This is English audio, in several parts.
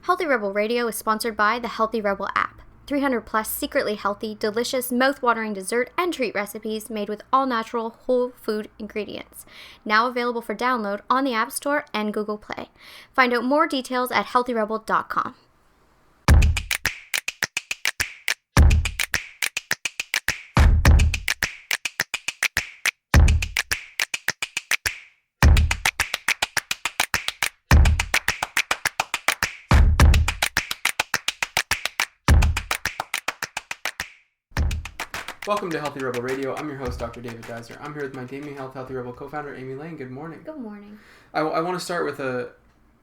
Healthy Rebel Radio is sponsored by the Healthy Rebel app. 300 plus secretly healthy, delicious, mouth-watering dessert and treat recipes made with all-natural, whole food ingredients. Now available for download on the App Store and Google Play. Find out more details at healthyrebel.com. Welcome to Healthy Rebel Radio. I'm your host, Dr. David Geiser. I'm here with my Gaming Health Healthy Rebel co-founder, Amy Lane. Good morning. Good morning. I want to start with an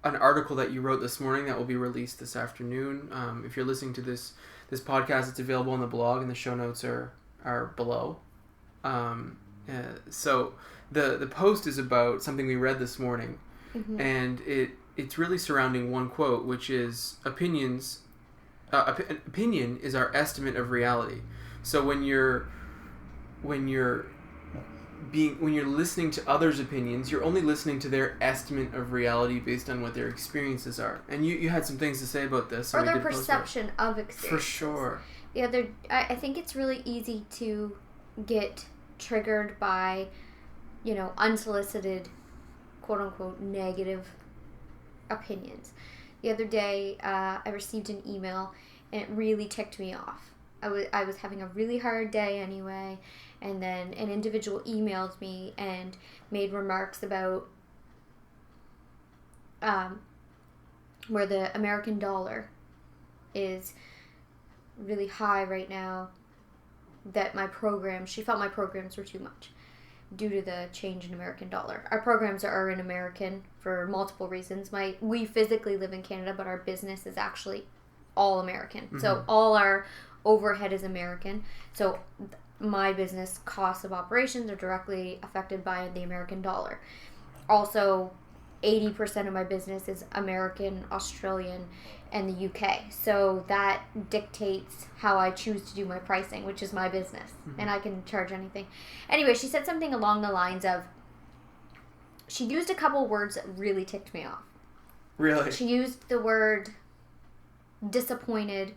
article that you wrote this morning that will be released this afternoon. If you're listening to this podcast, it's available on the blog, and the show notes are below. So the post is about something we read this morning, and it's really surrounding one quote, which is opinion is our estimate of reality. So when you're listening to others' opinions, you're only listening to their estimate of reality based on what their experiences are. And you had some things to say about this. Or their perception of experiences. For sure. Yeah, I think it's really easy to get triggered by, unsolicited, quote-unquote, negative opinions. The other day, I received an email, and it really ticked me off. I was having a really hard day anyway, and then an individual emailed me and made remarks about where the American dollar is really high right now, that she felt my programs were too much due to the change in American dollar. Our programs are in American for multiple reasons. We physically live in Canada, but our business is actually all American. Mm-hmm. So all our overhead is American. So my business costs of operations are directly affected by the American dollar. Also, 80% of my business is American, Australian, and the UK. So that dictates how I choose to do my pricing, which is my business. Mm-hmm. And I can charge anything. Anyway, she said something along the lines of, she used a couple words that really ticked me off. Really? She used the word disappointed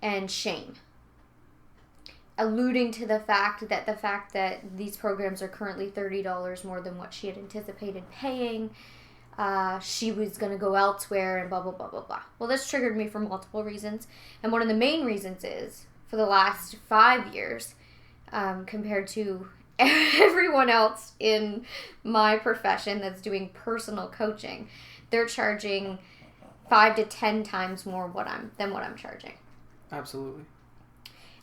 and shame, alluding to the fact that these programs are currently $30 more than what she had anticipated paying. She was going to go elsewhere and blah, blah, blah, blah, blah. Well, this triggered me for multiple reasons. And one of the main reasons is, for the last 5 years, compared to everyone else in my profession that's doing personal coaching, they're charging 5 to 10 times more than what I'm charging. Absolutely.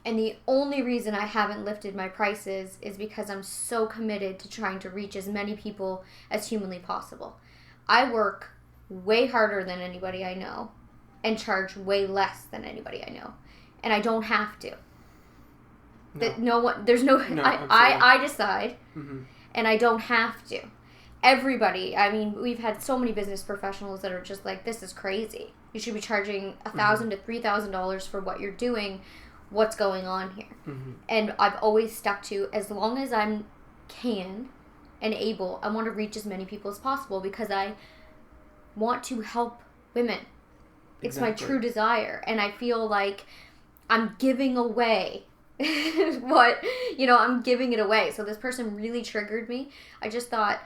And the only reason I haven't lifted my prices is because I'm so committed to trying to reach as many people as humanly possible. I work way harder than anybody I know and charge way less than anybody I know. And I don't have to. I decide, mm-hmm. and I don't have to. Everybody, we've had so many business professionals that are just like, this is crazy. You should be charging $1,000 to $3,000 for what you're doing. What's going on here? Mm-hmm. And I've always stuck to, as long as I can and able, I want to reach as many people as possible because I want to help women. It's my true desire. And I feel like I'm giving away I'm giving it away. So this person really triggered me. I just thought,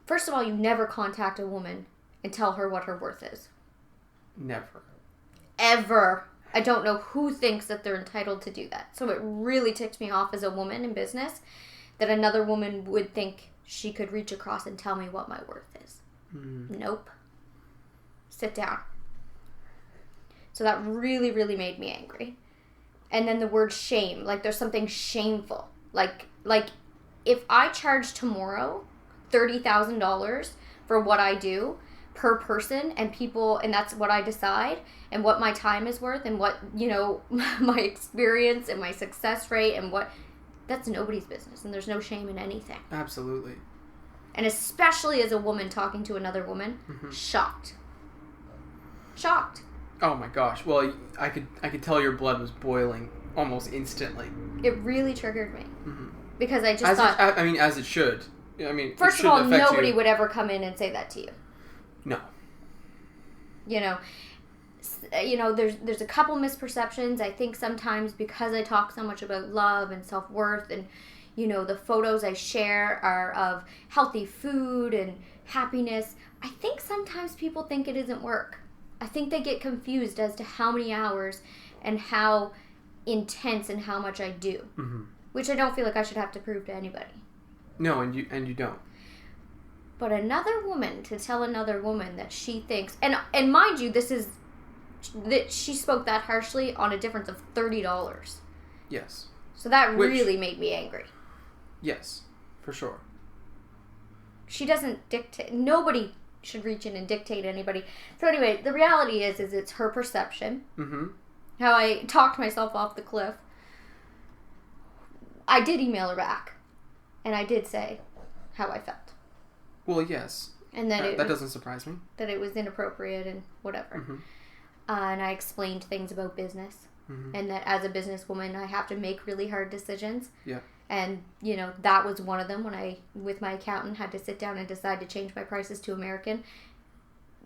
first of all, you never contact a woman and tell her what her worth is. Never. Ever. I don't know who thinks that they're entitled to do that. So it really ticked me off as a woman in business that another woman would think she could reach across and tell me what my worth is. Nope. Sit down. So that really, really made me angry. And then the word shame. Like, there's something shameful. Like if I charge tomorrow $30,000 for what I do per person and people, and that's what I decide and what my time is worth and what, my experience and my success rate and that's nobody's business, and there's no shame in anything. Absolutely. And especially as a woman talking to another woman, mm-hmm. Shocked. Oh my gosh. Well, I could tell your blood was boiling almost instantly. It really triggered me. Mm-hmm. Because I just thought... as it should. First of all, nobody would ever come in and say that to you. No. there's a couple misperceptions. I think sometimes because I talk so much about love and self-worth and, the photos I share are of healthy food and happiness, I think sometimes people think it isn't work. I think they get confused as to how many hours and how intense and how much I do, which I don't feel like I should have to prove to anybody. No, and you don't. But another woman to tell another woman that she thinks, and mind you, that she spoke that harshly on a difference of $30. Yes. So that really made me angry. Yes, for sure. She doesn't dictate. Nobody should reach in and dictate anybody. So anyway, the reality is it's her perception. Mm-hmm. How I talked myself off the cliff. I did email her back, and I did say how I felt. Well, yes. And that doesn't surprise me. That it was inappropriate and whatever. Mm-hmm. And I explained things about business. Mm-hmm. And that as a businesswoman, I have to make really hard decisions. Yeah. And, that was one of them when I, with my accountant, had to sit down and decide to change my prices to American.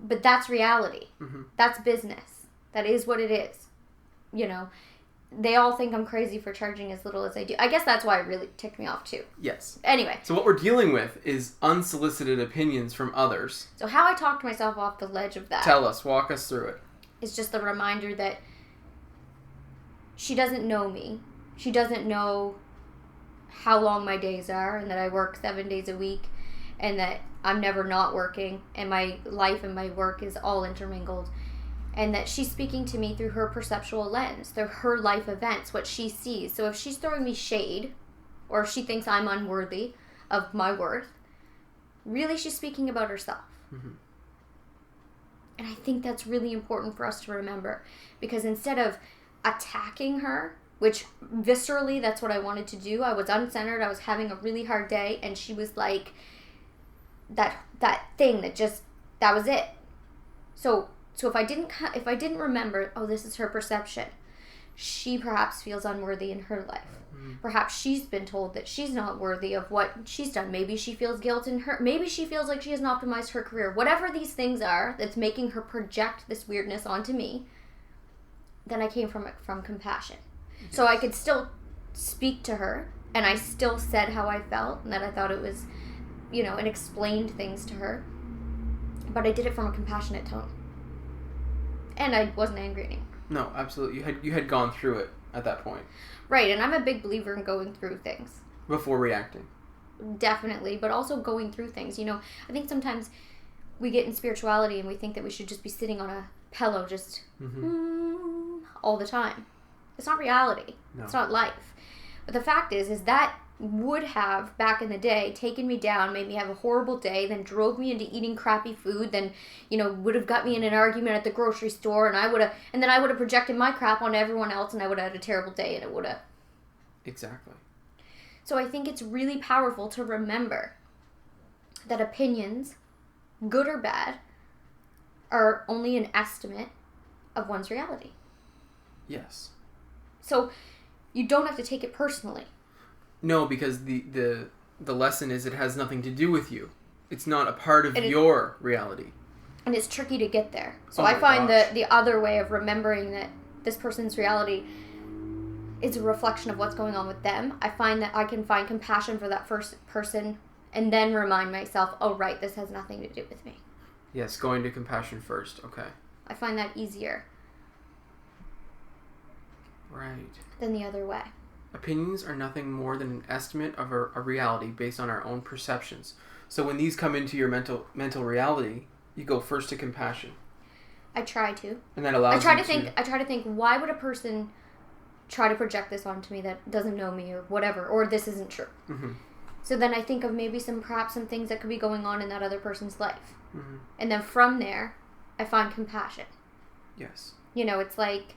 But that's reality. Mm-hmm. That's business. That is what it is. They all think I'm crazy for charging as little as I do. I guess that's why it really ticked me off, too. Yes. Anyway. So what we're dealing with is unsolicited opinions from others. So how I talked myself off the ledge of that. Tell us. Walk us through it. It's just the reminder that she doesn't know me. She doesn't know how long my days are and that I work 7 days a week and that I'm never not working and my life and my work is all intermingled. And that she's speaking to me through her perceptual lens, through her life events, what she sees. So if she's throwing me shade, or if she thinks I'm unworthy of my worth, really she's speaking about herself. Mm-hmm. And I think that's really important for us to remember. Because instead of attacking her, which viscerally that's what I wanted to do, I was uncentered, I was having a really hard day, and she was like, that thing that was it. So if I didn't remember, this is her perception. She perhaps feels unworthy in her life. Mm-hmm. Perhaps she's been told that she's not worthy of what she's done. Maybe she feels guilt in her. Maybe she feels like she hasn't optimized her career. Whatever these things are that's making her project this weirdness onto me, then I came from compassion. Yes. So I could still speak to her, and I still said how I felt, and that I thought it was, and explained things to her. But I did it from a compassionate tone. And I wasn't angry anymore. No, absolutely. You had gone through it at that point. Right, and I'm a big believer in going through things. Before reacting. Definitely, but also going through things. I think sometimes we get in spirituality and we think that we should just be sitting on a pillow just all the time. It's not reality. No. It's not life. But the fact is that would have, back in the day, taken me down, made me have a horrible day, then drove me into eating crappy food, then, would have got me in an argument at the grocery store, and then I would have projected my crap on everyone else, and I would have had a terrible day, and it would have. Exactly. So I think it's really powerful to remember that opinions, good or bad, are only an estimate of one's reality. Yes. So you don't have to take it personally. No, because the lesson is it has nothing to do with you. It's not a part of your reality. And it's tricky to get there. So I find that the other way of remembering that this person's reality is a reflection of what's going on with them, I find that I can find compassion for that first person and then remind myself, oh, right, this has nothing to do with me. Yes, going to compassion first. Okay. I find that easier. Right. Than the other way. Opinions are nothing more than an estimate of a reality based on our own perceptions. So when these come into your mental reality, you go first to compassion. I try to. And that allows I try to think, why would a person try to project this onto me that doesn't know me or whatever, or this isn't true? Mm-hmm. So then I think of maybe perhaps some things that could be going on in that other person's life. Mm-hmm. And then from there, I find compassion. Yes. It's like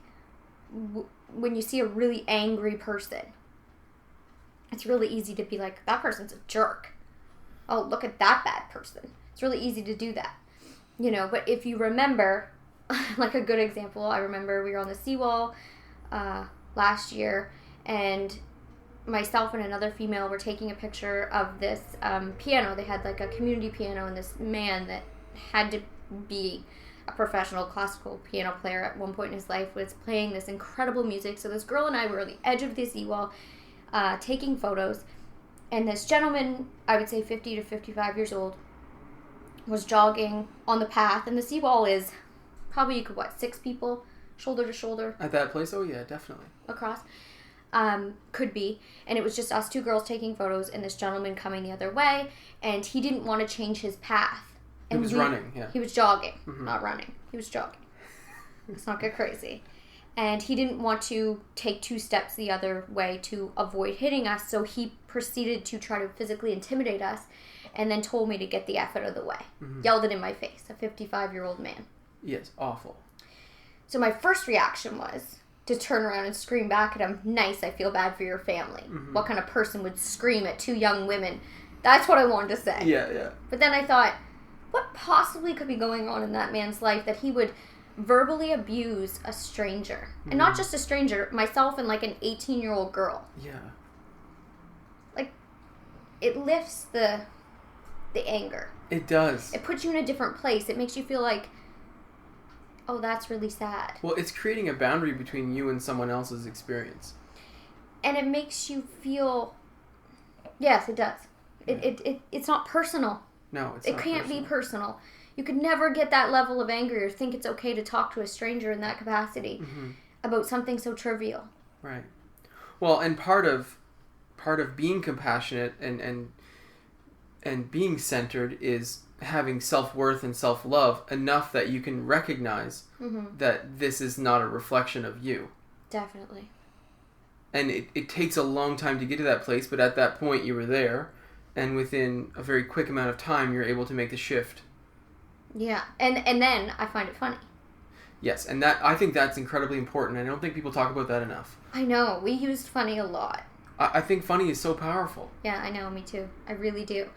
when you see a really angry person, it's really easy to be like, that person's a jerk. Oh, look at that bad person. It's really easy to do that. But if you remember, like a good example, I remember we were on the seawall last year, and myself and another female were taking a picture of this piano. They had like a community piano, and this man that had to be a professional classical piano player at one point in his life, was playing this incredible music. So this girl and I were at the edge of the seawall taking photos. And this gentleman, I would say 50 to 55 years old, was jogging on the path. And the seawall is probably, you could, 6 people, shoulder to shoulder. At that place? Oh, yeah, definitely. Across. Could be. And it was just us 2 girls taking photos and this gentleman coming the other way. And he didn't want to change his path. And he was running, yeah. He was jogging, not running. He was jogging. Let's not get crazy. And he didn't want to take 2 steps the other way to avoid hitting us, so he proceeded to try to physically intimidate us and then told me to get the F out of the way. Yelled it in my face, a 55-year-old man. Yes, awful. So my first reaction was to turn around and scream back at him, "Nice, I feel bad for your family." What kind of person would scream at 2 young women? That's what I wanted to say. Yeah. But then I thought, what possibly could be going on in that man's life that he would verbally abuse a stranger? And not just a stranger, myself and like an 18-year-old girl. Yeah. Like, it lifts the anger. It does. It puts you in a different place. It makes you feel like, oh, that's really sad. Well, it's creating a boundary between you and someone else's experience. And it makes you feel, yes, it does. It's not personal. No, it's not. It not can't be personal. You could never get that level of anger or think it's okay to talk to a stranger in that capacity about something so trivial. Right. Well, and part of being compassionate and being centered is having self-worth and self-love enough that you can recognize that this is not a reflection of you. Definitely. And it takes a long time to get to that place, but at that point you were there, and within a very quick amount of time you're able to make the shift. Yeah, and then I find it funny. Yes, and that I think that's incredibly important. I don't think people talk about that enough. I know, we used funny a lot. I think funny is so powerful. Yeah, I know, me too. I really do.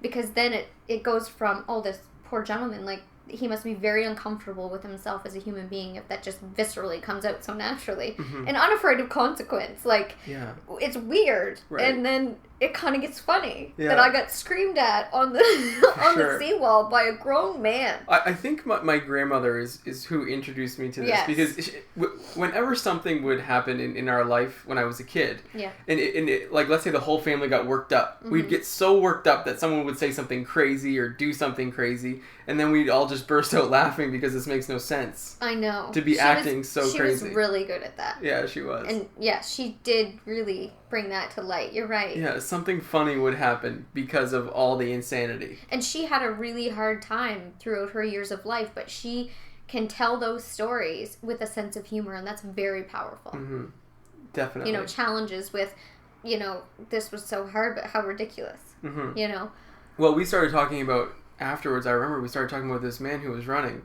Because then it goes from, oh, this poor gentleman, like, he must be very uncomfortable with himself as a human being if that just viscerally comes out so naturally. And unafraid of consequence. Like, it's weird. Right. And then it kind of gets funny that I got screamed at on the the seawall by a grown man. I think my grandmother is who introduced me to this. Yes. Because whenever something would happen in our life when I was a kid, and it, like, let's say the whole family got worked up, we'd get so worked up that someone would say something crazy or do something crazy, and then we'd all just burst out laughing because this makes no sense. I know. To be acting so crazy. She was really good at that. Yeah, she was. And yeah, she did really bring that to light. You're right. Yeah, something funny would happen because of all the insanity. And she had a really hard time throughout her years of life, but she can tell those stories with a sense of humor, and that's very powerful. Definitely. You know, challenges with, you know, this was so hard, but how ridiculous. You know? Well, we started talking about, afterwards, I remember we started talking about this man who was running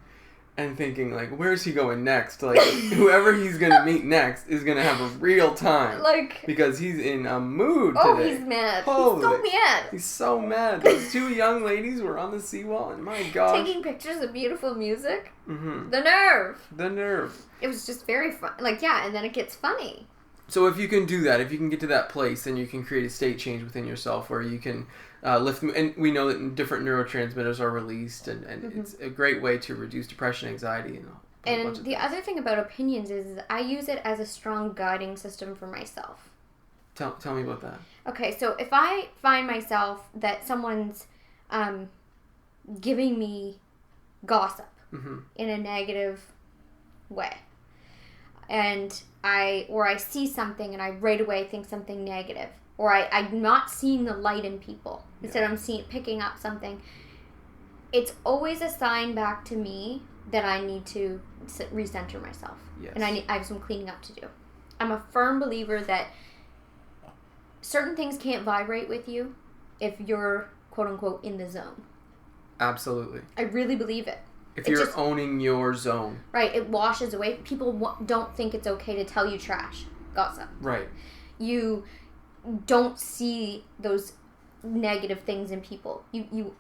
and thinking, like, where's he going next? Like, whoever he's going to meet next is going to have a real time. Like, because he's in a mood today. Oh, he's mad. Holy, he's so mad. He's so mad. Those 2 young ladies were on the seawall, and my gosh. Taking pictures of beautiful music. The nerve. The nerve. It was just very fun. Like, yeah, and then it gets funny. So if you can do that, if you can get to that place, then you can create a state change within yourself where you can lift them. And we know that different neurotransmitters are released, and it's a great way to reduce depression, anxiety, and the other thing about opinions is I use it as a strong guiding system for myself. Tell me about that. Okay, so if I find myself that someone's giving me gossip in a negative way, and I see something and I right away think something negative, or I'm not seeing the light in people. Instead I'm picking up something. It's always a sign back to me that I need to recenter myself. Yes. And I have some cleaning up to do. I'm a firm believer that certain things can't vibrate with you if you're, quote unquote, in the zone. Absolutely. I really believe it. If you're owning your zone. Right. It washes away. People don't think it's okay to tell you trash. Gossip. Right. You don't see those negative things in people. You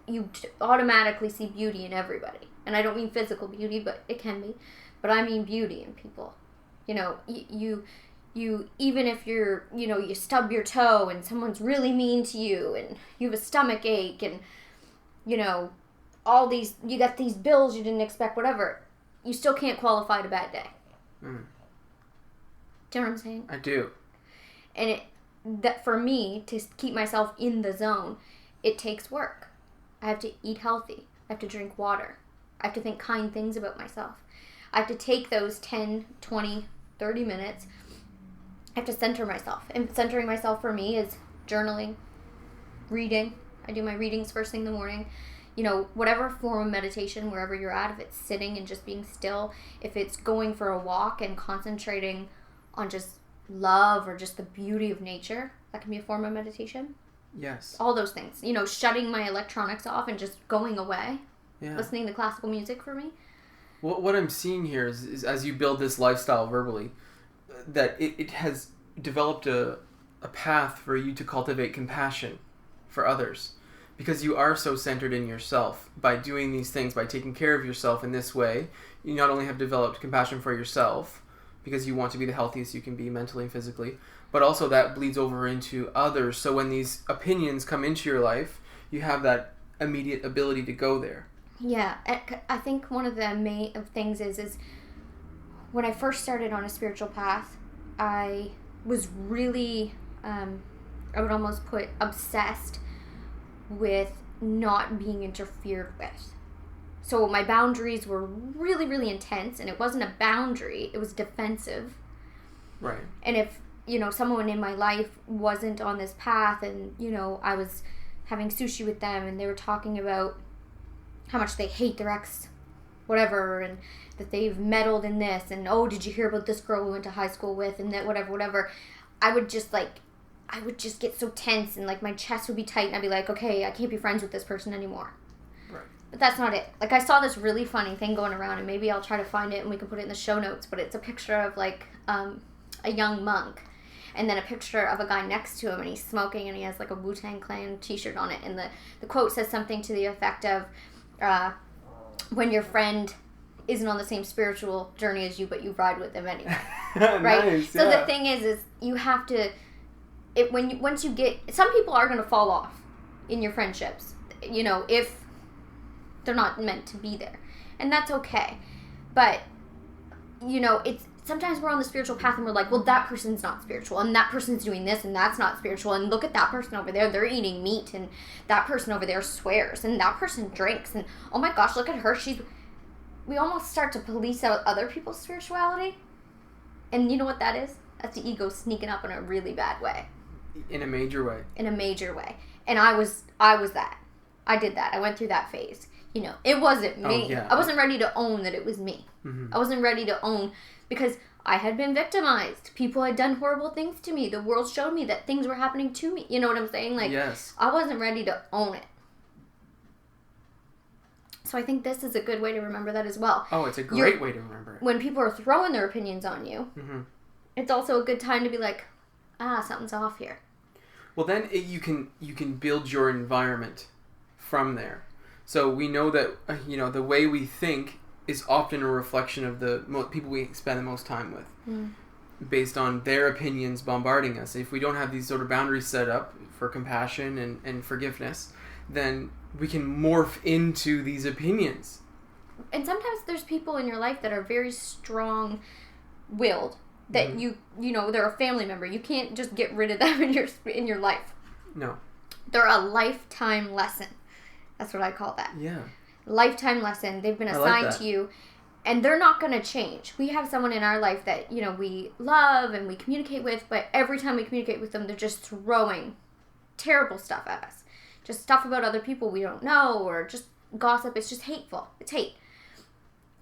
automatically see beauty in everybody. And I don't mean physical beauty, but it can be. But I mean beauty in people. You know, you even if you're, you know, you stub your toe and someone's really mean to you and you have a stomach ache and, you know, all these, you got these bills you didn't expect, whatever. you still can't qualify a bad day. Mm. Do you know what I'm saying? I do. And that for me, to keep myself in the zone, it takes work. I have to eat healthy. I have to drink water. I have to think kind things about myself. I have to take those 10, 20, 30 minutes. I have to center myself. And centering myself for me is journaling, reading. I do my readings first thing in the morning. You know, whatever form of meditation, wherever you're at, if it's sitting and just being still, if it's going for a walk and concentrating on just love or just the beauty of nature, that can be a form of meditation. Yes. All those things. You know, shutting my electronics off and just going away. Yeah. Listening to classical music for me. What I'm seeing here is as you build this lifestyle verbally, that it has developed a path for you to cultivate compassion for others. Because you are so centered in yourself. By doing these things, by taking care of yourself in this way, you not only have developed compassion for yourself, because you want to be the healthiest you can be mentally and physically, but also that bleeds over into others. So when these opinions come into your life, you have that immediate ability to go there. Yeah, I think one of the main things is when I first started on a spiritual path, I was really, I would almost put obsessed with not being interfered with. So my boundaries were really, really intense, and it wasn't a boundary, it was defensive. Right. And if, you know, someone in my life wasn't on this path and, you know, I was having sushi with them and they were talking about how much they hate their ex, whatever, and that they've meddled in this, and, oh, did you hear about this girl we went to high school with, and that whatever, I would just get so tense, and, like, my chest would be tight, and I'd be like, okay, I can't be friends with this person anymore. Right. But that's not it. Like, I saw this really funny thing going around, and maybe I'll try to find it, and we can put it in the show notes, but it's a picture of, like, a young monk, and then a picture of a guy next to him, and he's smoking, and he has, like, a Wu-Tang Clan t-shirt on it, and the quote says something to the effect of, when your friend isn't on the same spiritual journey as you, but you ride with them anyway. Right? Nice, so yeah. the thing is you have to, once you get, some people are going to fall off in your friendships, you know, if they're not meant to be there. And that's okay. But, you know, sometimes we're on the spiritual path and we're like, well, that person's not spiritual, and that person's doing this, and that's not spiritual, and look at that person over there, they're eating meat, and that person over there swears, and that person drinks, and oh my gosh, look at her, we almost start to police out other people's spirituality, and you know what that is? That's the ego sneaking up in a really bad way. In a major way. In a major way. And I was that. I did that. I went through that phase. You know, it wasn't me. Oh, yeah. I wasn't ready to own that it was me. Mm-hmm. I wasn't ready to own, because I had been victimized. People had done horrible things to me. The world showed me that things were happening to me. You know what I'm saying? Like, yes. I wasn't ready to own it. So I think this is a good way to remember that as well. Oh, it's a great way to remember it. When people are throwing their opinions on you, mm-hmm. it's also a good time to be like, something's off here. Well, then you can build your environment from there. So we know that, you know, the way we think is often a reflection of the people we spend the most time with, based on their opinions bombarding us. If we don't have these sort of boundaries set up for compassion and forgiveness, then we can morph into these opinions. And sometimes there's people in your life that are very strong-willed, that you know, they're a family member. You can't just get rid of them in your life. No. They're a lifetime lesson. That's what I call that. Yeah. Lifetime lesson. They've been assigned to you, and they're not going to change. We have someone in our life that, you know, we love and we communicate with, but every time we communicate with them, they're just throwing terrible stuff at us. Just stuff about other people we don't know, or just gossip. It's just hateful. It's hate.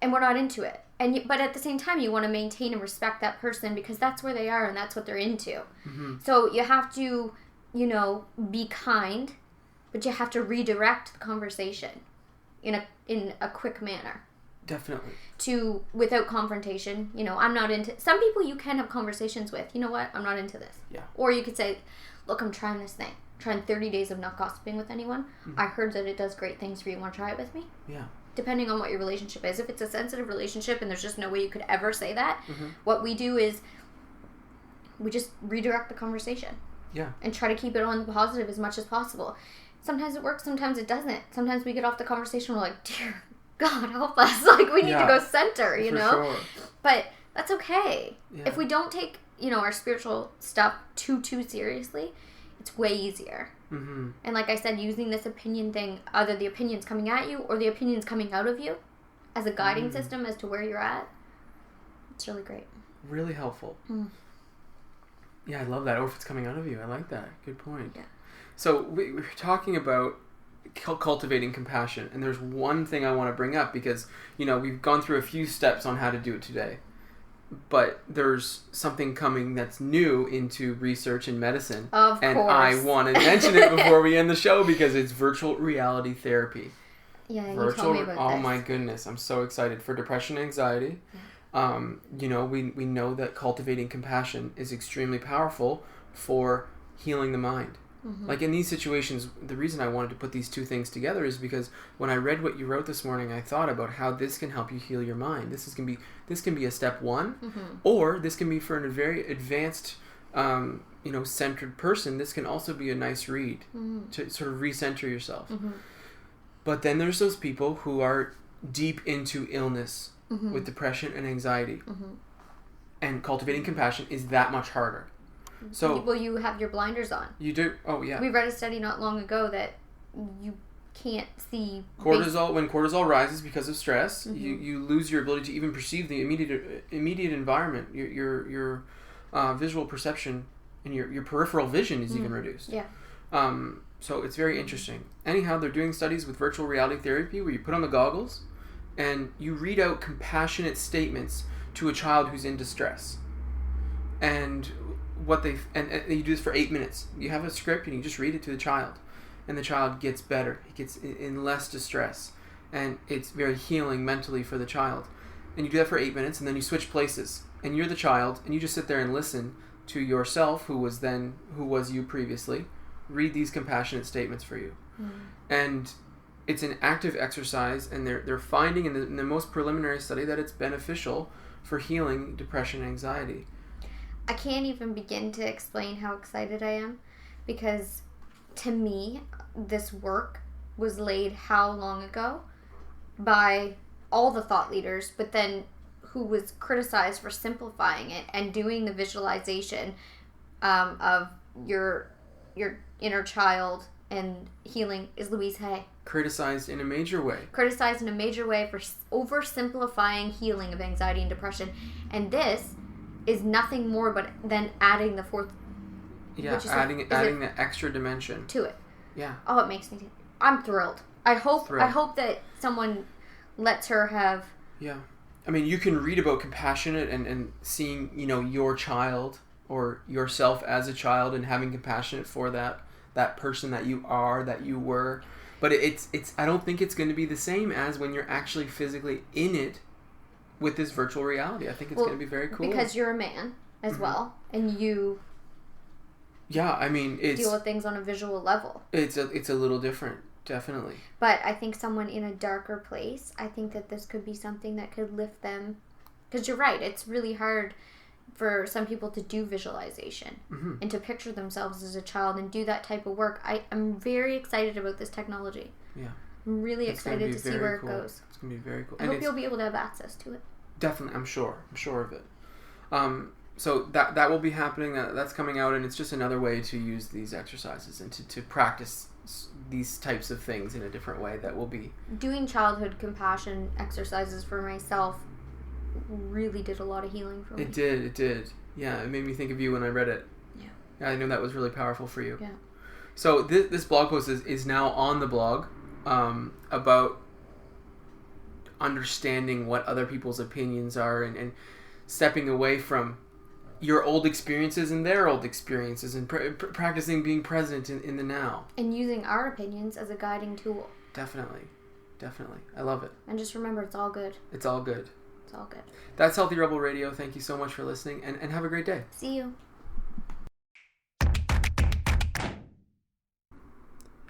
And we're not into it. But at the same time, you want to maintain and respect that person, because that's where they are and that's what they're into. Mm-hmm. So you have to, you know, be kind, but you have to redirect the conversation in a quick manner. Definitely. Without confrontation. You know, I'm not into... Some people you can have conversations with. You know what? I'm not into this. Yeah. Or you could say, look, I'm trying this thing. I'm trying 30 days of not gossiping with anyone. Mm-hmm. I heard that it does great things for you. Want to try it with me? Yeah. Depending on what your relationship is. If it's a sensitive relationship and there's just no way you could ever say that, mm-hmm. what we do is we just redirect the conversation. Yeah. And try to keep it on the positive as much as possible. Sometimes it works, sometimes it doesn't. Sometimes we get off the conversation, we're like, dear God help us. Like, we need to go center, you know? Sure. But that's okay. Yeah. If we don't take, our spiritual stuff too seriously, it's way easier. Mm-hmm. And like I said, using this opinion thing, either the opinion's coming at you or the opinion's coming out of you as a guiding system as to where you're at, it's really great. Really helpful. Yeah, I love that. Or if it's coming out of you. I like that. Good point. Yeah. So we're talking about cultivating compassion, and there's one thing I want to bring up because, we've gone through a few steps on how to do it today, but there's something coming that's new into research and medicine. Of course. And I want to mention it before we end the show because it's virtual reality therapy. Yeah, you told me about this. My goodness, I'm so excited for depression and anxiety. Yeah. We know that cultivating compassion is extremely powerful for healing the mind. Mm-hmm. Like in these situations, the reason I wanted to put these two things together is because when I read what you wrote this morning, I thought about how this can help you heal your mind. This can be a step one, or this can be for a very advanced, centered person. This can also be a nice read to sort of recenter yourself. Mm-hmm. But then there's those people who are deep into illness. With depression and anxiety. And cultivating compassion is that much harder. So, well, you have your blinders on. You do? Oh, yeah. We read a study not long ago that you can't see... Cortisol, when cortisol rises because of stress, you lose your ability to even perceive the immediate environment. Your visual perception and your peripheral vision is even reduced. Yeah. So it's very interesting. Anyhow, they're doing studies with virtual reality therapy where you put on the goggles and you read out compassionate statements to a child who's in distress. And you do this for 8 minutes. You have a script and you just read it to the child. And the child gets better. He gets in less distress. And it's very healing mentally for the child. And you do that for 8 minutes and then you switch places. And you're the child and you just sit there and listen to yourself, who was you previously, read these compassionate statements for you. And it's an active exercise, and they're finding in the most preliminary study that it's beneficial for healing depression and anxiety. I can't even begin to explain how excited I am, because to me, this work was laid how long ago by all the thought leaders, but then who was criticized for simplifying it and doing the visualization of your inner child and healing is Louise Hay. Criticized in a major way for oversimplifying healing of anxiety and depression. And this is nothing more but than adding the fourth... Yeah, adding the extra dimension. To it. Yeah. Oh, it makes me... I'm thrilled. I hope that someone lets her have... Yeah. I mean, you can read about compassionate and seeing, your child or yourself as a child and having compassionate for that person that you are, that you were. But it's I don't think it's going to be the same as when you're actually physically in it with this virtual reality. I think it's going to be very cool. Because you're a man as well, and you... Yeah, I mean, it's... deal with things on a visual level. It's a little different, definitely. But I think someone in a darker place, I think that this could be something that could lift them. Because you're right, it's really hard for some people to do visualization and to picture themselves as a child and do that type of work. I'm very excited about this technology. Yeah. I'm really excited to see where it goes. It's going to be very cool. I hope you'll be able to have access to it. Definitely, I'm sure of it. So that will be happening. That's coming out, and it's just another way to use these exercises and to practice these types of things in a different way that will be... Doing childhood compassion exercises for myself really did a lot of healing for me. It did. Yeah, it made me think of you when I read it. Yeah. I know that was really powerful for you. Yeah. So this blog post is now on the blog about understanding what other people's opinions are and stepping away from your old experiences and their old experiences and practicing being present in the now. And using our opinions as a guiding tool. Definitely. I love it. And just remember, it's all good. It's all good. It's all good. That's Healthy Rebel Radio. Thank you so much for listening, and have a great day. See you.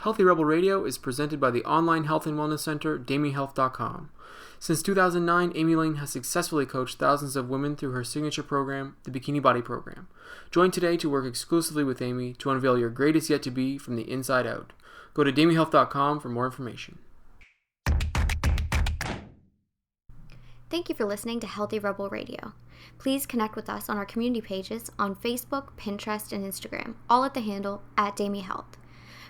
Healthy Rebel Radio is presented by the online health and wellness center, DamieHealth.com. Since 2009, Amy Lane has successfully coached thousands of women through her signature program, the Bikini Body Program. Join today to work exclusively with Amy to unveil your greatest yet to be from the inside out. Go to DamieHealth.com for more information. Thank you for listening to Healthy Rebel Radio. Please connect with us on our community pages on Facebook, Pinterest, and Instagram, all at the handle @DamieHealth.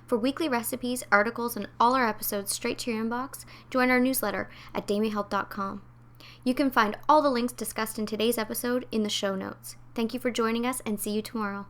For weekly recipes, articles, and all our episodes straight to your inbox, join our newsletter at damiehealth.com. You can find all the links discussed in today's episode in the show notes. Thank you for joining us, and see you tomorrow.